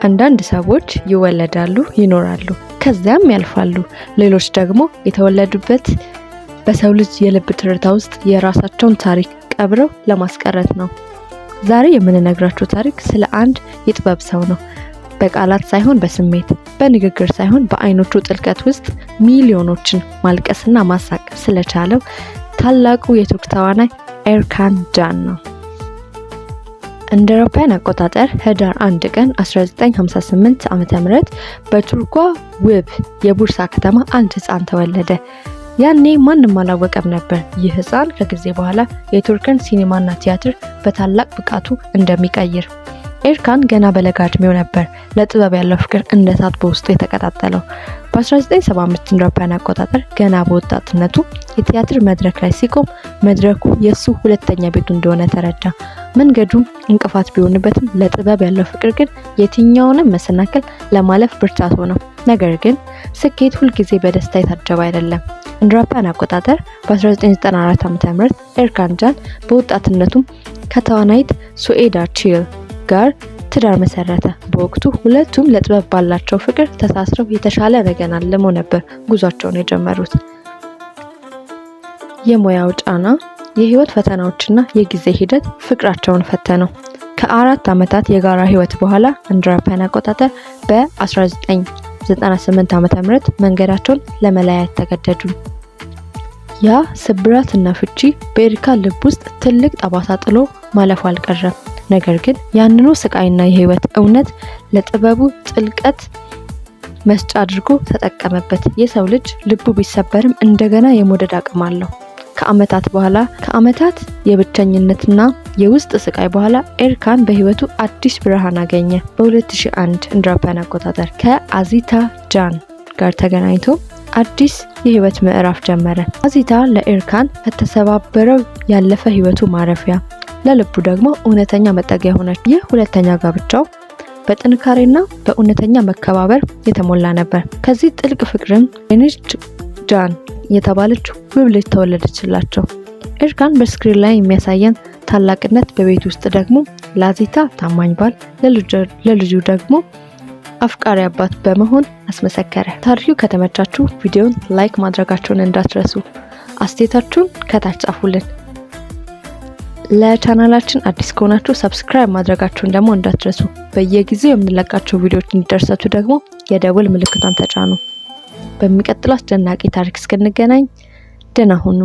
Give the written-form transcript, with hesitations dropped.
አንዳንድ ሰዎች ይወለዳሉ፣ ይኖራሉ፣ ከዚያም ያልፋሉ። ሌሎች ደግሞ የተወለዱበት በሰው ልጅ የልብ ትርታ ውስጥ የራሳቸውን ታሪክ ቀብረው ለማስቀረት ነው። ዛሬ የምንነግራችሁ ታሪክ ስለ አንድ የጥበብ ሰው ነው። በቃላት ሳይሆን በስሜት፣ በንግግር ሳይሆን በአይኖቹ ጥልቀት ውስጥ ሚሊዮኖችን ማልቀስና ማሳቅ ስለቻለው ታላቁ የቱርክ ተዋናይ ኤርካን ጃን ነው። እንደ አውሮፓውያን አቆጣጠር ህዳር 1 ቀን 1958 ዓ.ም በቱርኳ ውብ የቡርሳ ከተማ አንድ ህፃን ተወለደ። ያኔ ማንም አላወቀም ነበር ይህ ህፃን ከጊዜ በኋላ የቱርክን ሲኒማና ቲያትር በታላቅ ብቃቱ እንደሚቀይር። ኤርካን ገና በለጋ እድሜው ነበር ለጥበብ ያለው ፍቅር እንደ እሳት በውስጡ የተቀጣጠለው። በ1975 እንደ አውሮፓውያን አቆጣጠር ገና በወጣትነቱ የቲያትር መድረክ ላይ ሲቆም መድረኩ የሱ ሁለተኛ ቤቱ እንደሆነ ተረዳ። መንገዱ እንቅፋት ቢሆንበትም ለጥበብ ያለው ፍቅር ግን የትኛውንም መሰናክል ለማለፍ ብርታት ሆነው። ነገር ግን ስኬት ሁልጊዜ በደስታ የታጀበ አይደለም። እንደ አውሮፓውያን አቆጣጠር በ1994 ዓ.ም ኤርካን ጃን በወጣትነቱ ከተዋናይት ሱኤዳ ቺል ጋር ትዳር መሰረተ። በወቅቱ ሁለቱም ለጥበብ ባላቸው ፍቅር ተሳስረው የተሻለ ነገን አልመው ነበር ጉዟቸውን የጀመሩት። የሙያው ጫና፣ የህይወት ፈተናዎችና የጊዜ ሂደት ፍቅራቸውን ፈተነው። ከ4 ዓመታት የጋራ ህይወት በኋላ እንደ አውሮፓውያን አቆጣጠር በ1998 ዓ.ም መንገዳቸውን ለመለያየት ተገደዱ። ያ ስብራትና ፍቺ በኤርካን ልብ ውስጥ ትልቅ ጠባሳ ጥሎ ማለፉ አልቀረም። ነገር ግን ያንኑ ስቃይና የህይወት እውነት ለጥበቡ ጥልቀት መስጫ አድርጎ ተጠቀመበት። የሰው ልጅ ልቡ ቢሰበርም እንደገና የመውደድ አቅም አለው። ከአመታት የብቸኝነትና የውስጥ ስቃይ በኋላ ኤርካን በህይወቱ አዲስ ብርሃን አገኘ። በ2001 እንደ አውሮፓውያን አቆጣጠር ከአዚታ ጃን ጋር ተገናኝቶ አዲስ የህይወት ምዕራፍ ጀመረ። አዚታ ለኤርካን ከተሰባበረው ያለፈ ህይወቱ ማረፊያ፣ ለልቡ ደግሞ እውነተኛ መጠጊያ ሆነች። ይህ ሁለተኛ ጋብቻው በጥንካሬና በእውነተኛ መከባበር የተሞላ ነበር። ከዚህ ጥልቅ ፍቅርም ኤንጅ ጃን የተባለች ውብ ልጅ ተወለደችላቸው። ኤርካን በስክሪን ላይ የሚያሳየን ታላቅነት በቤት ውስጥ ደግሞ ለአዚታ ታማኝ ባል፣ ለልጁ ደግሞ አፍቃሪ አባት በመሆን አስመሰከረ። ታሪኩ ከተመቻችሁ ቪዲዮን ላይክ ማድረጋችሁን እንዳትረሱ። አስተያየታችሁን ከታች ጻፉልን። ለቻናላችን አዲስ ከሆናችሁ ሰብስክራይብ ማድረጋችሁን ደግሞ እንዳትረሱ። በየጊዜው የምንለቃቸው ቪዲዮዎች እንዲደርሳችሁ ደግሞ የደወል ምልክቷን ተጫኑ። በሚቀጥለው አስደናቂ ታሪክ እስክንገናኝ ደህና ሁኑ።